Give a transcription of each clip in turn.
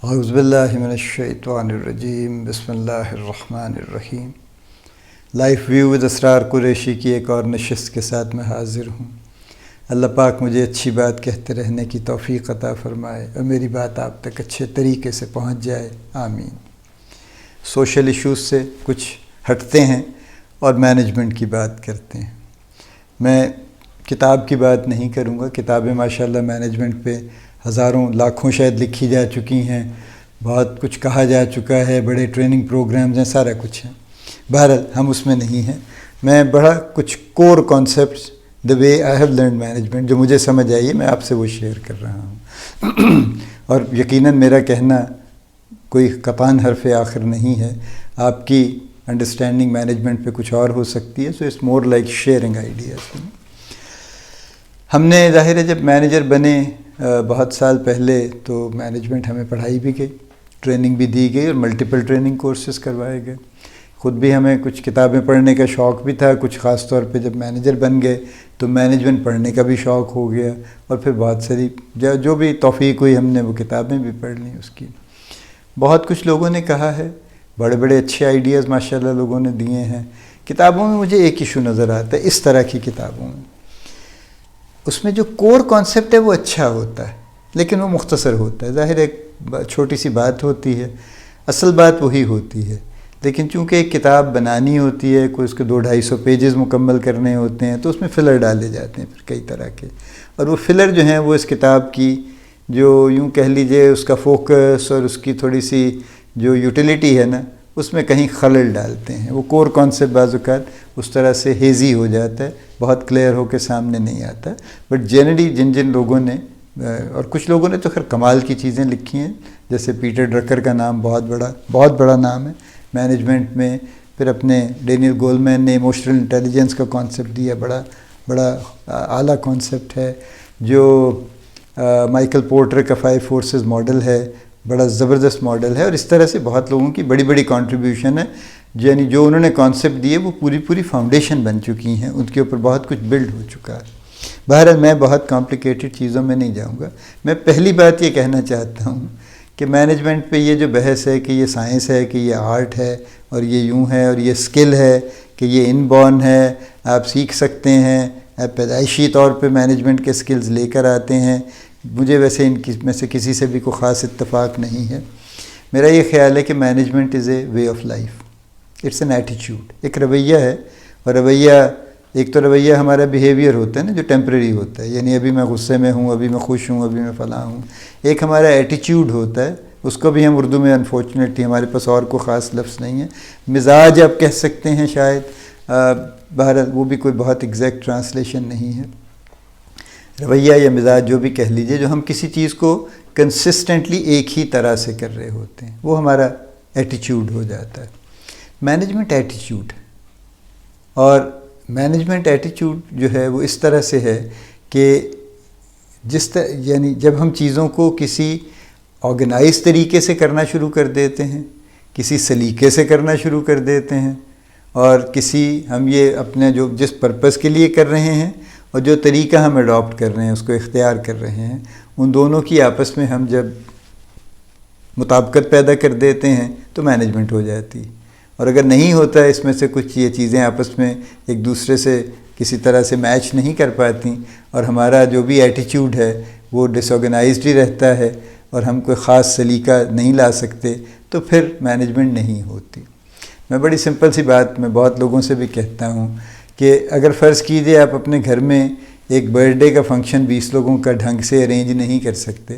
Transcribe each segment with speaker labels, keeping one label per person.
Speaker 1: اعوذ باللہ من الشیطان الرجیم، بسم اللہ الرحمن الرحیم۔ لائف ویو ود اسرار قریشی کی ایک اور نشست کے ساتھ میں حاضر ہوں۔ اللہ پاک مجھے اچھی بات کہتے رہنے کی توفیق عطا فرمائے اور میری بات آپ تک اچھے طریقے سے پہنچ جائے، آمین۔ سوشل ایشوز سے کچھ ہٹتے ہیں اور مینجمنٹ کی بات کرتے ہیں۔ میں کتاب کی بات نہیں کروں گا، کتابیں ماشاءاللہ مینجمنٹ پہ ہزاروں لاکھوں شاید لکھی جا چکی ہیں، بہت کچھ کہا جا چکا ہے، بڑے ٹریننگ پروگرامز ہیں، سارا کچھ ہے۔ بہرحال ہم اس میں نہیں ہیں۔ میں بڑا کچھ core concepts the way I have learn management جو مجھے سمجھ آئی ہے، میں آپ سے وہ شیئر کر رہا ہوں۔ اور یقیناً میرا کہنا کوئی قطعاً حرف آخر نہیں ہے، آپ کی انڈرسٹینڈنگ مینجمنٹ پہ کچھ اور ہو سکتی ہے، so it's more like sharing ideas. ہم نے ظاہر ہے جب مینیجر بنے بہت سال پہلے تو مینجمنٹ ہمیں پڑھائی بھی گئی، ٹریننگ بھی دی گئی اور ملٹیپل ٹریننگ کورسز کروائے گئے۔ خود بھی ہمیں کچھ کتابیں پڑھنے کا شوق بھی تھا، کچھ خاص طور پہ جب مینیجر بن گئے تو مینجمنٹ پڑھنے کا بھی شوق ہو گیا، اور پھر بہت ساری جو بھی توفیق ہوئی ہم نے وہ کتابیں بھی پڑھ لیں اس کی۔ بہت کچھ لوگوں نے کہا ہے، بڑے بڑے اچھے آئیڈیاز ماشاءاللہ لوگوں نے دیے ہیں۔ کتابوں میں مجھے ایک ایشو نظر آتا ہے، اس طرح کی کتابوں میں اس میں جو کور کانسیپٹ ہے وہ اچھا ہوتا ہے لیکن وہ مختصر ہوتا ہے۔ ظاہر ایک چھوٹی سی بات ہوتی ہے، اصل بات وہی ہوتی ہے، لیکن چونکہ ایک کتاب بنانی ہوتی ہے، کوئی اس کے 200-250 پیجز مکمل کرنے ہوتے ہیں تو اس میں فلر ڈالے جاتے ہیں پھر کئی طرح کے، اور وہ فلر جو ہیں وہ اس کتاب کی جو یوں کہہ لیجئے اس کا فوکس اور اس کی تھوڑی سی جو یوٹیلیٹی ہے نا اس میں کہیں خلل ڈالتے ہیں۔ وہ کور کانسیپٹ بعض اوقات اس طرح سے ہیزی ہو جاتا ہے، بہت کلیئر ہو کے سامنے نہیں آتا، بٹ جنرلی جن لوگوں نے اور کچھ لوگوں نے تو خیر کمال کی چیزیں لکھی ہیں، جیسے پیٹر ڈرکر کا نام بہت بڑا نام ہے مینجمنٹ میں۔ پھر اپنے ڈینیل گولمین نے ایموشنل انٹیلیجنس کا کانسیپٹ دیا، بڑا اعلیٰ کانسیپٹ ہے۔ جو مائیکل پورٹر کا 5 فورسز ماڈل ہے، بڑا زبردست ماڈل ہے، اور اس طرح سے بہت لوگوں کی بڑی کنٹریبیوشن ہے، یعنی جو انہوں نے کانسیپٹ دیے وہ پوری فاؤنڈیشن بن چکی ہیں، ان کے اوپر بہت کچھ بلڈ ہو چکا ہے۔ بہرحال میں بہت کمپلیکیٹڈ چیزوں میں نہیں جاؤں گا۔ میں پہلی بات یہ کہنا چاہتا ہوں کہ مینجمنٹ پہ یہ جو بحث ہے کہ یہ سائنس ہے، کہ یہ آرٹ ہے، اور یہ یوں ہے، اور یہ اسکل ہے، کہ یہ ان بورن ہے، آپ سیکھ سکتے ہیں، آپ پیدائشی طور پہ مینجمنٹ کے سکلز لے کر آتے ہیں، مجھے ویسے ان میں سے کسی سے بھی کوئی خاص اتفاق نہیں ہے۔ میرا یہ خیال ہے کہ management is a way of life, it's an ایٹیچیوڈ، ایک رویہ ہے، اور ایک تو رویہ ہمارا بیہیویئر ہوتا ہے نا جو ٹیمپریری ہوتا ہے، یعنی ابھی میں غصے میں ہوں، ابھی میں خوش ہوں، ابھی میں فلاں ہوں۔ ایک ہمارا ایٹیچیوڈ ہوتا ہے، اس کو بھی ہم اردو میں انفارچونیٹلی ہمارے پاس اور کوئی خاص لفظ نہیں ہے، مزاج آپ کہہ سکتے ہیں شاید، بہرحال وہ بھی کوئی بہت ایگزیکٹ ٹرانسلیشن نہیں ہے۔ رویہ یا مزاج جو بھی کہہ لیجئے، جو ہم کسی چیز کو کنسسٹنٹلی ایک ہی طرح سے کر رہے ہوتے ہیں، وہ ہمارا ایٹیچیوڈ ہو جاتا ہے۔ مینجمنٹ ایٹیچیوڈ، اور مینجمنٹ ایٹیچیوڈ جو ہے وہ اس طرح سے ہے کہ یعنی جب ہم چیزوں کو کسی آرگنائز طریقے سے کرنا شروع کر دیتے ہیں، کسی سلیقے سے کرنا شروع کر دیتے ہیں، اور ہم یہ اپنے جس پرپس کے لیے کر رہے ہیں اور جو طریقہ ہم اڈاپٹ کر رہے ہیں اس کو اختیار کر رہے ہیں، ان دونوں کی آپس میں ہم جب مطابقت پیدا کر دیتے ہیں تو مینجمنٹ ہو جاتی۔ اور اگر نہیں ہوتا ہے اس میں سے کچھ یہ چیزیں آپس میں ایک دوسرے سے کسی طرح سے میچ نہیں کر پاتی، اور ہمارا جو بھی ایٹیچیوڈ ہے وہ ڈس آرگنائزڈ ہی رہتا ہے، اور ہم کوئی خاص سلیقہ نہیں لا سکتے، تو پھر مینجمنٹ نہیں ہوتی۔ میں بڑی سمپل سی بات میں بہت لوگوں سے بھی کہتا ہوں کہ اگر فرض کیجئے آپ اپنے گھر میں ایک برتھ ڈے کا فنکشن 20 لوگوں کا ڈھنگ سے ارینج نہیں کر سکتے،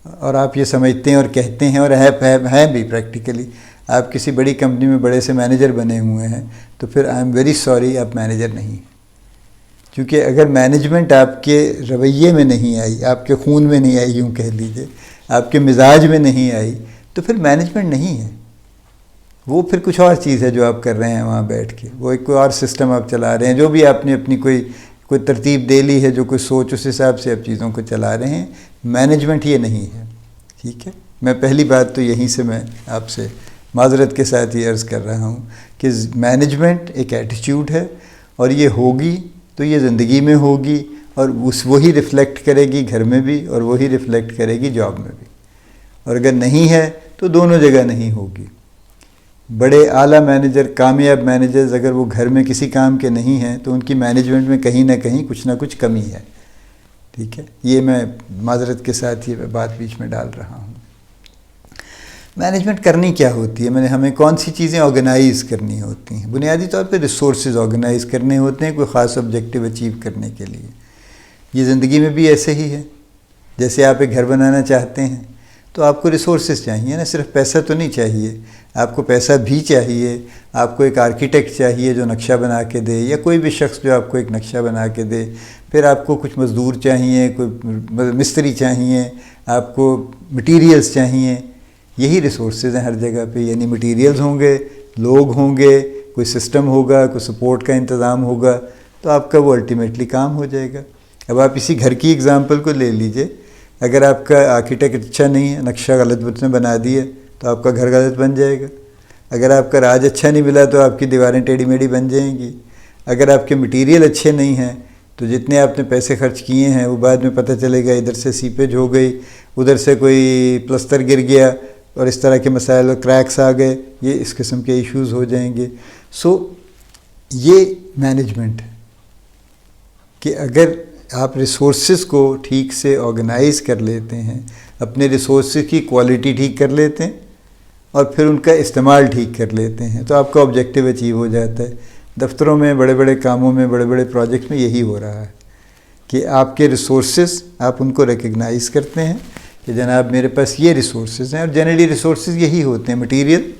Speaker 1: اور آپ یہ سمجھتے ہیں اور کہتے ہیں، اور ہیں بھی پریکٹیکلی، آپ کسی بڑی کمپنی میں بڑے سے مینیجر بنے ہوئے ہیں، تو پھر آئی ایم ویری سوری، آپ مینیجر نہیں۔ کیونکہ اگر مینجمنٹ آپ کے رویے میں نہیں آئی، آپ کے خون میں نہیں آئی، یوں کہہ لیجئے آپ کے مزاج میں نہیں آئی، تو پھر مینجمنٹ نہیں ہے، وہ پھر کچھ اور چیز ہے جو آپ کر رہے ہیں وہاں بیٹھ کے، وہ ایک کوئی اور سسٹم آپ چلا رہے ہیں، جو بھی آپ نے اپنی کوئی ترتیب دے لی ہے، جو کوئی سوچ، اس حساب سے آپ چیزوں کو چلا رہے ہیں۔ مینجمنٹ یہ نہیں ہے، ٹھیک ہے۔ میں پہلی بات تو یہیں سے میں آپ سے معذرت کے ساتھ یہ عرض کر رہا ہوں کہ مینجمنٹ ایک ایٹیچیوڈ ہے، اور یہ ہوگی تو یہ زندگی میں ہوگی، اور وہی ریفلیکٹ کرے گی گھر میں بھی، اور وہی ریفلیکٹ کرے گی جاب میں بھی۔ اور اگر نہیں ہے تو دونوں جگہ نہیں ہوگی. بڑے اعلیٰ مینیجر، کامیاب مینیجرز اگر وہ گھر میں کسی کام کے نہیں ہیں تو ان کی مینجمنٹ میں کہیں نہ کہیں کچھ نہ کچھ کمی ہے. ٹھیک ہے، یہ میں معذرت کے ساتھ یہ بات بیچ میں ڈال رہا ہوں. مینجمنٹ کرنی کیا ہوتی ہے؟ ہمیں کون سی چیزیں آرگنائز کرنی ہوتی ہیں؟ بنیادی طور پہ ریسورسز آرگنائز کرنے ہوتے ہیں کوئی خاص آبجیکٹیو اچیو کرنے کے لیے. یہ زندگی میں بھی ایسے ہی ہے. جیسے آپ ایک گھر بنانا چاہتے ہیں تو آپ کو ریسورسز چاہیے نا، صرف پیسہ تو نہیں چاہیے. آپ کو پیسہ بھی چاہیے، آپ کو ایک آرکیٹیکٹ چاہیے جو نقشہ بنا کے دے، یا کوئی بھی شخص جو آپ کو ایک نقشہ بنا کے دے. پھر آپ کو کچھ مزدور چاہیے، کوئی مستری چاہیے، آپ کو مٹیریلز چاہیے. یہی ریسورسز ہیں ہر جگہ پہ. یعنی مٹیریلز ہوں گے، لوگ ہوں گے، کوئی سسٹم ہوگا، کوئی سپورٹ کا انتظام ہوگا، تو آپ کا وہ الٹیمیٹلی کام ہو جائے گا. اب آپ اسی گھر کی ایگزامپل کو لے لیجئے. اگر آپ کا آرکیٹیکٹ اچھا نہیں ہے، نقشہ غلط نے بنا دیا تو آپ کا گھر غلط بن جائے گا. اگر آپ کا راج اچھا نہیں ملا تو آپ کی دیواریں ٹیڑھی میڑھی بن جائیں گی. اگر آپ کے مٹیریل اچھے نہیں ہیں تو جتنے آپ نے پیسے خرچ کیے ہیں وہ بعد میں پتہ چلے گا ادھر سے سیپیج ہو گئی، ادھر سے کوئی پلستر گر گیا اور اس طرح کے مسائل اور کریکس آ گئے. یہ اس قسم کے ایشوز ہو جائیں گے. یہ مینجمنٹ ہے کہ اگر آپ ریسورسز کو ٹھیک سے آرگنائز کر لیتے ہیں، اپنے ریسورسز کی کوالٹی ٹھیک کر لیتے ہیں اور پھر ان کا استعمال ٹھیک کر لیتے ہیں تو آپ کا آبجیکٹیو اچیو ہو جاتا ہے. دفتروں میں، بڑے بڑے کاموں میں، بڑے بڑے پروجیکٹ میں یہی ہو رہا ہے کہ آپ کے ریسورسز آپ ان کو ریکگنائز کرتے ہیں کہ جناب میرے پاس یہ ریسورسز ہیں. اور جنرلی ریسورسز یہی ہوتے ہیں، مٹیریل،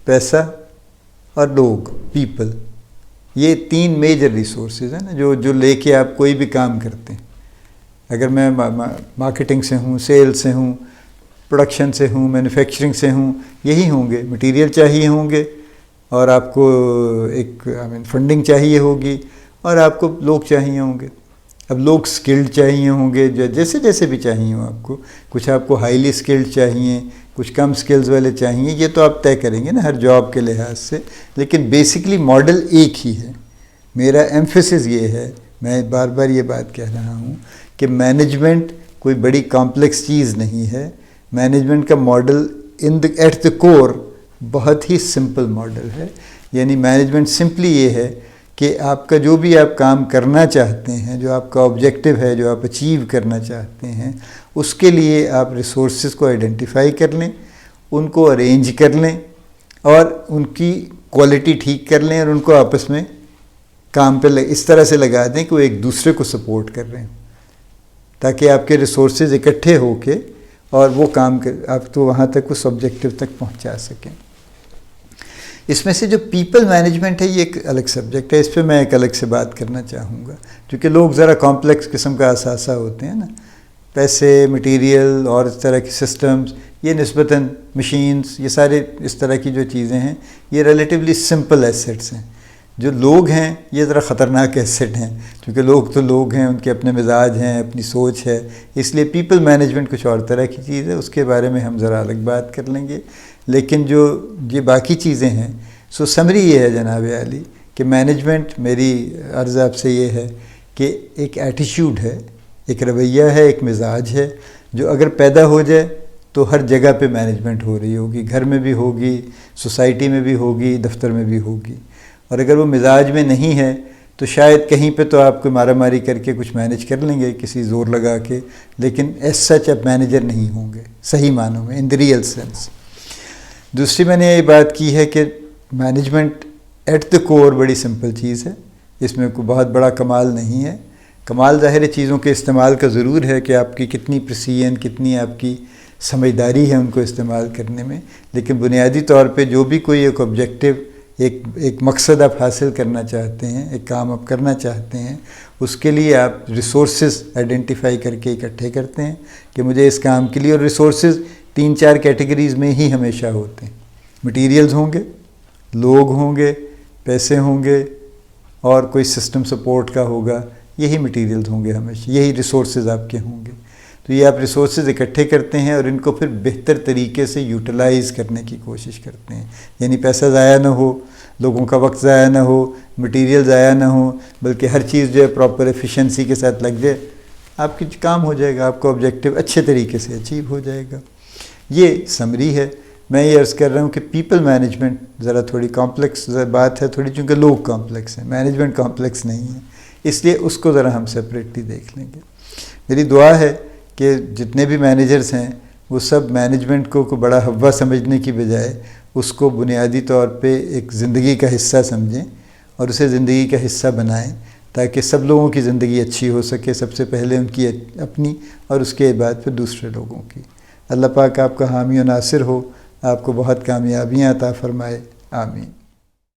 Speaker 1: پیسہ اور لوگ، پیپل. یہ 3 میجر ریسورسز ہیں نا جو لے کے آپ کوئی بھی کام کرتے ہیں. اگر میں مارکیٹنگ سے ہوں، سیل سے ہوں، پروڈکشن سے ہوں، مینوفیکچرنگ سے ہوں، یہی ہوں گے. مٹیریل چاہیے ہوں گے اور آپ کو ایک فنڈنگ چاہیے ہوگی اور آپ کو لوگ چاہیے ہوں گے. اب لوگ سکلڈ چاہیے ہوں گے، جیسے جیسے بھی چاہیے ہوں آپ کو. کچھ آپ کو ہائیلی سکلڈ چاہیے، کچھ کم سکلز والے چاہیے. یہ تو آپ طے کریں گے نا ہر جاب کے لحاظ سے. لیکن بیسکلی ماڈل ایک ہی ہے. میرا ایمفیسس یہ ہے، میں بار بار یہ بات کہہ رہا ہوں کہ مینجمنٹ کوئی بڑی کمپلیکس چیز نہیں ہے. مینجمنٹ کا ماڈل ایٹ دا کور بہت ہی سمپل ماڈل ہے. یعنی مینجمنٹ سمپلی یہ ہے کہ آپ کا جو بھی آپ کام کرنا چاہتے ہیں، جو آپ کا آبجیکٹیو ہے، جو آپ اچیو کرنا چاہتے ہیں، اس کے لیے آپ ریسورسز کو آئیڈینٹیفائی کر لیں، ان کو ارینج کر لیں اور ان کی کوالٹی ٹھیک کر لیں اور ان کو آپس میں کام پہ اس طرح سے لگا دیں کہ وہ ایک دوسرے کو سپورٹ کر رہے ہیں، تاکہ آپ کے ریسورسز اکٹھے ہو کے اور وہ کام آپ تو وہاں تک اس آبجیکٹیو تک پہنچا سکیں. اس میں سے جو پیپل مینجمنٹ ہے یہ ایک الگ سبجیکٹ ہے. اس پہ میں ایک الگ سے بات کرنا چاہوں گا کیونکہ لوگ ذرا کمپلیکس قسم کا اثاثہ ہوتے ہیں نا. پیسے، مٹیریل اور اس طرح کی سسٹمز، یہ نسبتاً مشینز، یہ سارے اس طرح کی جو چیزیں ہیں یہ ریلیٹیولی سمپل ایسیٹس ہیں. جو لوگ ہیں یہ ذرا خطرناک ایسیٹ ہیں کیونکہ لوگ تو لوگ ہیں، ان کے اپنے مزاج ہیں، اپنی سوچ ہے. اس لیے پیپل مینجمنٹ کچھ اور طرح کی چیز ہے، اس کے بارے میں ہم ذرا الگ بات کر لیں گے. لیکن جو یہ باقی چیزیں ہیں، سمری یہ ہے جناب عالی کہ مینجمنٹ، میری عرض آپ سے یہ ہے کہ ایک ایٹیچیوڈ ہے، ایک رویہ ہے، ایک مزاج ہے جو اگر پیدا ہو جائے تو ہر جگہ پہ مینجمنٹ ہو رہی ہوگی. گھر میں بھی ہوگی، سوسائٹی میں بھی ہوگی، دفتر میں بھی ہوگی. اور اگر وہ مزاج میں نہیں ہے تو شاید کہیں پہ تو آپ کو مارا ماری کر کے کچھ مینیج کر لیں گے کسی زور لگا کے، لیکن ایز سچ آپ مینیجر نہیں ہوں گے صحیح معنوں میں، ان دی ریئل سینس. دوسری میں نے یہ بات کی ہے کہ مینجمنٹ ایٹ دا کور بڑی سمپل چیز ہے. اس میں کوئی بہت بڑا کمال نہیں ہے. کمال ظاہر چیزوں کے استعمال کا ضرور ہے کہ آپ کی کتنی پریسیژن، کتنی آپ کی سمجھداری ہے ان کو استعمال کرنے میں. لیکن بنیادی طور پہ جو بھی کوئی ایک آبجیکٹیو، ایک مقصد آپ حاصل کرنا چاہتے ہیں، ایک کام آپ کرنا چاہتے ہیں، اس کے لیے آپ ریسورسز آئیڈینٹیفائی کر کے اکٹھے کرتے ہیں کہ مجھے اس کام کے لیے. اور ریسورسز 3-4 کیٹیگریز میں ہی ہمیشہ ہوتے ہیں. مٹیریلز ہوں گے، لوگ ہوں گے، پیسے ہوں گے اور کوئی سسٹم سپورٹ کا ہوگا. یہی مٹیریلز ہوں گے ہمیشہ، یہی ریسورسز آپ کے ہوں گے. تو یہ آپ ریسورسز اکٹھے کرتے ہیں اور ان کو پھر بہتر طریقے سے یوٹیلائز کرنے کی کوشش کرتے ہیں. یعنی پیسہ ضائع نہ ہو، لوگوں کا وقت ضائع نہ ہو، مٹیریل ضائع نہ ہو، بلکہ ہر چیز جو ہے پراپر ایفیشنسی کے ساتھ لگ جائے، آپ کی کام ہو جائے گا، آپ کو آبجیکٹیو اچھے طریقے سے اچیو ہو جائے گا. یہ سمری ہے۔ میں یہ عرض کر رہا ہوں کہ پیپل مینجمنٹ ذرا تھوڑی کمپلیکس بات ہے تھوڑی، چونکہ لوگ کمپلیکس ہیں، مینجمنٹ کمپلیکس نہیں ہے، اس لیے اس کو ذرا ہم سپریٹلی دیکھ لیں گے۔ میری دعا ہے کہ جتنے بھی مینیجرز ہیں وہ سب مینجمنٹ کو بڑا ہوا سمجھنے کی بجائے اس کو بنیادی طور پہ ایک زندگی کا حصہ سمجھیں اور اسے زندگی کا حصہ بنائیں، تاکہ سب لوگوں کی زندگی اچھی ہو سکے، سب سے پہلے ان کی اپنی اور اس کے بعد پھر دوسرے لوگوں کی۔ اللہ پاک آپ کا حامی و ناصر ہو، آپ کو بہت کامیابیاں عطا فرمائے، آمین۔